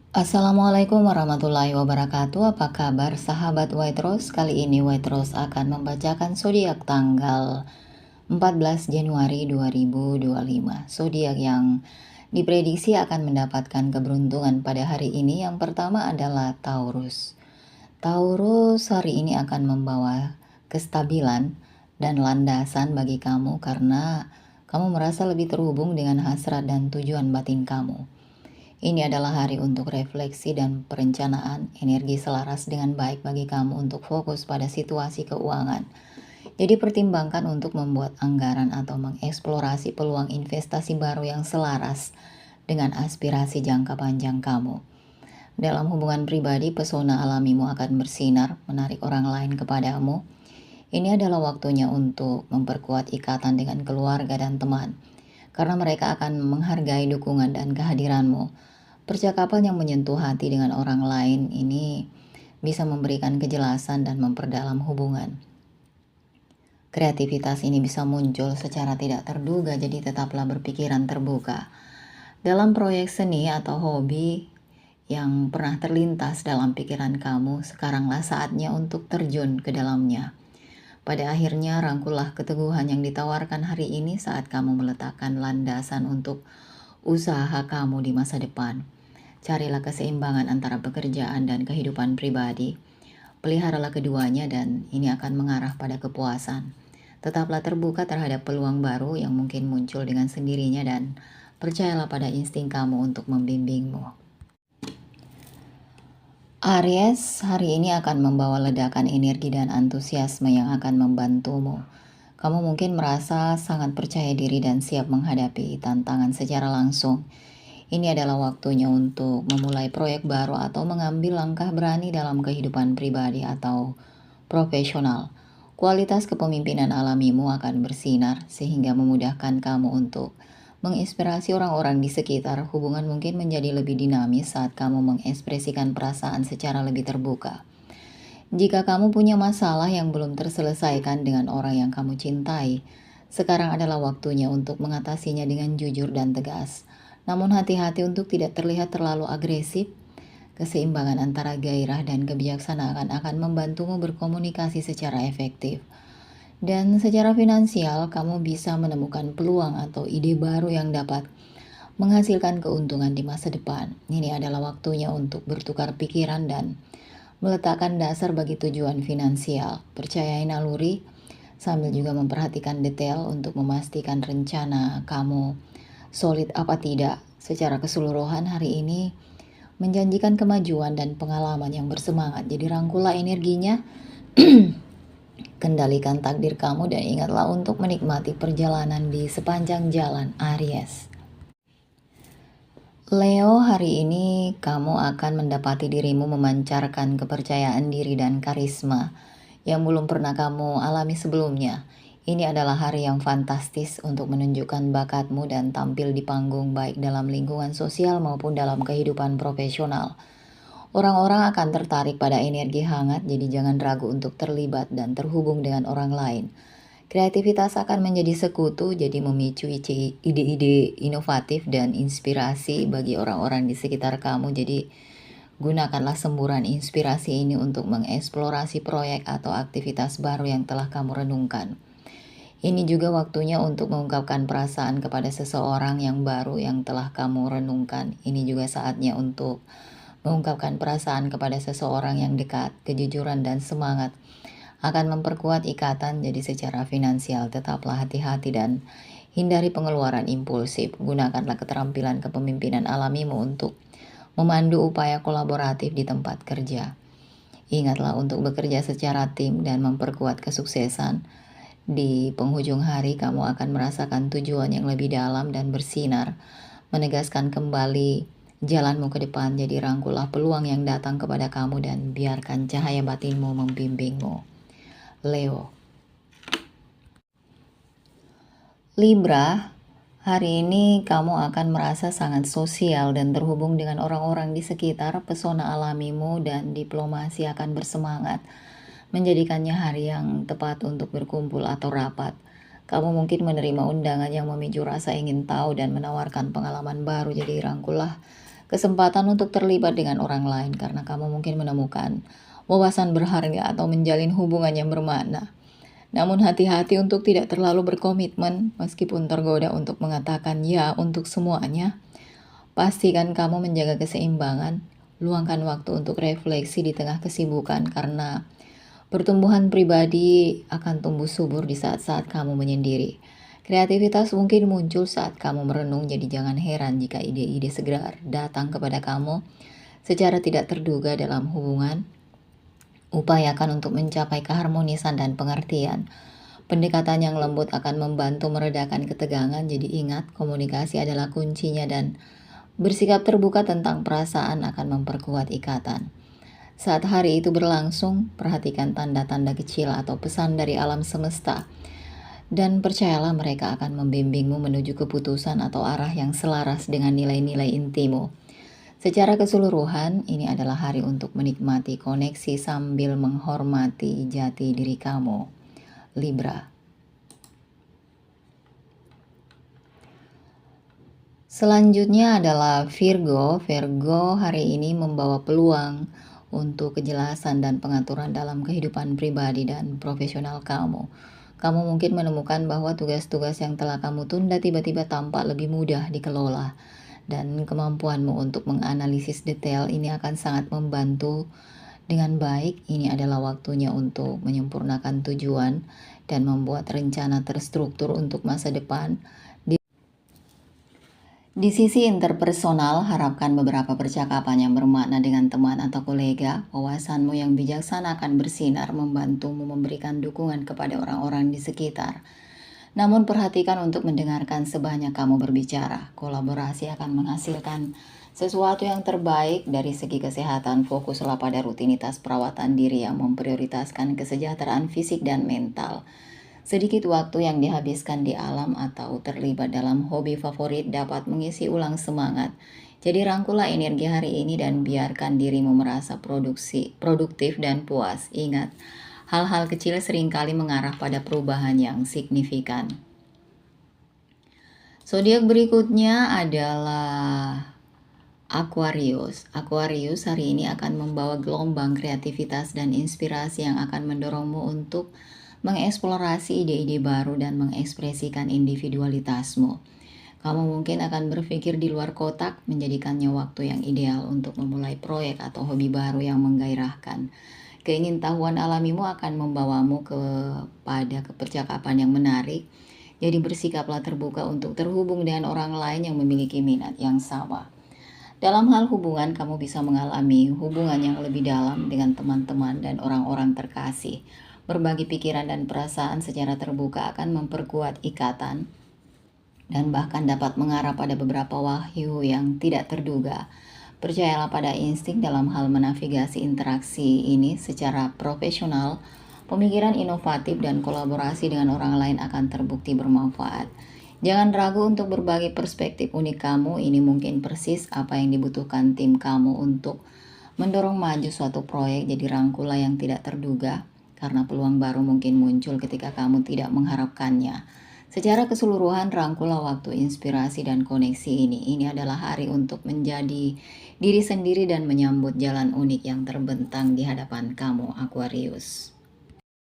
Assalamualaikum warahmatullahi wabarakatuh. Apa kabar sahabat White Rose? Kali ini White Rose akan membacakan zodiak tanggal 14 Januari 2025. Zodiak yang diprediksi akan mendapatkan keberuntungan pada hari ini. Yang pertama adalah Taurus. Taurus hari ini akan membawa kestabilan dan landasan bagi kamu karena kamu merasa lebih terhubung dengan hasrat dan tujuan batin kamu. Ini adalah hari untuk refleksi dan perencanaan, energi selaras dengan baik bagi kamu untuk fokus pada situasi keuangan. Jadi pertimbangkan untuk membuat anggaran atau mengeksplorasi peluang investasi baru yang selaras dengan aspirasi jangka panjang kamu. Dalam hubungan pribadi, pesona alamimu akan bersinar, menarik orang lain kepadamu. Ini adalah waktunya untuk memperkuat ikatan dengan keluarga dan teman, karena mereka akan menghargai dukungan dan kehadiranmu. Percakapan yang menyentuh hati dengan orang lain ini bisa memberikan kejelasan dan memperdalam hubungan. Kreativitas ini bisa muncul secara tidak terduga, jadi tetaplah berpikiran terbuka. Dalam proyek seni atau hobi yang pernah terlintas dalam pikiran kamu, sekaranglah saatnya untuk terjun ke dalamnya. Pada akhirnya rangkullah keteguhan yang ditawarkan hari ini saat kamu meletakkan landasan untuk usaha kamu di masa depan. Carilah keseimbangan antara pekerjaan dan kehidupan pribadi. Peliharalah keduanya dan ini akan mengarah pada kepuasan. Tetaplah terbuka terhadap peluang baru yang mungkin muncul dengan sendirinya dan percayalah pada insting kamu untuk membimbingmu. Aries, hari ini akan membawa ledakan energi dan antusiasme yang akan membantumu. Kamu mungkin merasa sangat percaya diri dan siap menghadapi tantangan secara langsung. Ini adalah waktunya untuk memulai proyek baru atau mengambil langkah berani dalam kehidupan pribadi atau profesional. Kualitas kepemimpinan alamimu akan bersinar sehingga memudahkan kamu untuk menginspirasi orang-orang di sekitar. Hubungan mungkin menjadi lebih dinamis saat kamu mengekspresikan perasaan secara lebih terbuka. Jika kamu punya masalah yang belum terselesaikan dengan orang yang kamu cintai, sekarang adalah waktunya untuk mengatasinya dengan jujur dan tegas. Namun hati-hati untuk tidak terlihat terlalu agresif. Keseimbangan antara gairah dan kebijaksanaan akan membantumu berkomunikasi secara efektif. Dan secara finansial, kamu bisa menemukan peluang atau ide baru yang dapat menghasilkan keuntungan di masa depan. Ini adalah waktunya untuk bertukar pikiran dan meletakkan dasar bagi tujuan finansial. Percayai naluri sambil juga memperhatikan detail untuk memastikan rencana kamu solid apa tidak. Secara keseluruhan hari ini menjanjikan kemajuan dan pengalaman yang bersemangat. Jadi rangkullah energinya, kendalikan takdir kamu dan ingatlah untuk menikmati perjalanan di sepanjang jalan Aries. Leo, hari ini kamu akan mendapati dirimu memancarkan kepercayaan diri dan karisma yang belum pernah kamu alami sebelumnya. Ini adalah hari yang fantastis untuk menunjukkan bakatmu dan tampil di panggung baik dalam lingkungan sosial maupun dalam kehidupan profesional. Orang-orang akan tertarik pada energi hangat, jadi jangan ragu untuk terlibat dan terhubung dengan orang lain. Kreativitas akan menjadi sekutu, jadi memicu ide-ide inovatif dan inspirasi bagi orang-orang di sekitar kamu. Jadi gunakanlah semburan inspirasi ini untuk mengeksplorasi proyek atau aktivitas baru yang telah kamu renungkan. Ini juga waktunya untuk mengungkapkan perasaan kepada seseorang yang baru yang telah kamu renungkan. Ini juga saatnya untuk mengungkapkan perasaan kepada seseorang yang dekat. Kejujuran dan semangat akan memperkuat ikatan. Jadi secara finansial tetaplah hati-hati dan hindari pengeluaran impulsif. Gunakanlah keterampilan kepemimpinan alamimu untuk memandu upaya kolaboratif di tempat kerja. Ingatlah untuk bekerja secara tim dan memperkuat kesuksesan. Di penghujung hari kamu akan merasakan tujuan yang lebih dalam dan bersinar, menegaskan kembali jalanmu ke depan. Jadi rangkullah peluang yang datang kepada kamu dan biarkan cahaya batinmu membimbingmu. Leo. Libra, hari ini kamu akan merasa sangat sosial dan terhubung dengan orang-orang di sekitar. Pesona alamimu dan diplomasi akan bersemangat, menjadikannya hari yang tepat untuk berkumpul atau rapat. Kamu mungkin menerima undangan yang memicu rasa ingin tahu dan menawarkan pengalaman baru. Jadi rangkullah kesempatan untuk terlibat dengan orang lain karena kamu mungkin menemukan wawasan berharga atau menjalin hubungan yang bermakna. Namun hati-hati untuk tidak terlalu berkomitmen meskipun tergoda untuk mengatakan ya untuk semuanya. Pastikan kamu menjaga keseimbangan, luangkan waktu untuk refleksi di tengah kesibukan karena pertumbuhan pribadi akan tumbuh subur di saat-saat kamu menyendiri. Kreativitas mungkin muncul saat kamu merenung, jadi jangan heran jika ide-ide segar datang kepada kamu secara tidak terduga dalam hubungan. Upayakan untuk mencapai keharmonisan dan pengertian. Pendekatan yang lembut akan membantu meredakan ketegangan, jadi ingat komunikasi adalah kuncinya dan bersikap terbuka tentang perasaan akan memperkuat ikatan. Saat hari itu berlangsung, perhatikan tanda-tanda kecil atau pesan dari alam semesta. Dan percayalah mereka akan membimbingmu menuju keputusan atau arah yang selaras dengan nilai-nilai intimu. Secara keseluruhan, ini adalah hari untuk menikmati koneksi sambil menghormati jati diri kamu. Libra. Selanjutnya adalah Virgo. Virgo hari ini membawa peluang untuk kejelasan dan pengaturan dalam kehidupan pribadi dan profesional kamu. Kamu mungkin menemukan bahwa tugas-tugas yang telah kamu tunda tiba-tiba tampak lebih mudah dikelola. Dan kemampuanmu untuk menganalisis detail ini akan sangat membantu dengan baik. Ini adalah waktunya untuk menyempurnakan tujuan dan membuat rencana terstruktur untuk masa depan. Di sisi interpersonal, harapkan beberapa percakapan yang bermakna dengan teman atau kolega. Wawasanmu yang bijaksana akan bersinar membantumu memberikan dukungan kepada orang-orang di sekitar. Namun perhatikan untuk mendengarkan sebanyak kamu berbicara. Kolaborasi akan menghasilkan sesuatu yang terbaik. Dari segi kesehatan, fokuslah pada rutinitas perawatan diri yang memprioritaskan kesejahteraan fisik dan mental. Sedikit waktu yang dihabiskan di alam atau terlibat dalam hobi favorit dapat mengisi ulang semangat. Jadi rangkullah energi hari ini dan biarkan dirimu merasa produktif dan puas. Ingat, hal-hal kecil seringkali mengarah pada perubahan yang signifikan. Zodiak berikutnya adalah Aquarius. Aquarius hari ini akan membawa gelombang kreativitas dan inspirasi yang akan mendorongmu untuk mengeksplorasi ide-ide baru dan mengekspresikan individualitasmu. Kamu mungkin akan berpikir di luar kotak, menjadikannya waktu yang ideal untuk memulai proyek atau hobi baru yang menggairahkan. Keingintahuan alamimu akan membawamu kepada percakapan yang menarik. Jadi bersikaplah terbuka untuk terhubung dengan orang lain yang memiliki minat yang sama. Dalam hal hubungan, kamu bisa mengalami hubungan yang lebih dalam dengan teman-teman dan orang-orang terkasih. Berbagi pikiran dan perasaan secara terbuka akan memperkuat ikatan dan bahkan dapat mengarah pada beberapa wahyu yang tidak terduga. Percayalah pada insting dalam hal menavigasi interaksi ini secara profesional. Pemikiran inovatif dan kolaborasi dengan orang lain akan terbukti bermanfaat. Jangan ragu untuk berbagi perspektif unik kamu. Ini mungkin persis apa yang dibutuhkan tim kamu untuk mendorong maju suatu proyek. Jadi rangkulah yang tidak terduga, karena peluang baru mungkin muncul ketika kamu tidak mengharapkannya. Secara keseluruhan, rangkulah waktu inspirasi dan koneksi ini. Ini adalah hari untuk menjadi diri sendiri dan menyambut jalan unik yang terbentang di hadapan kamu, Aquarius.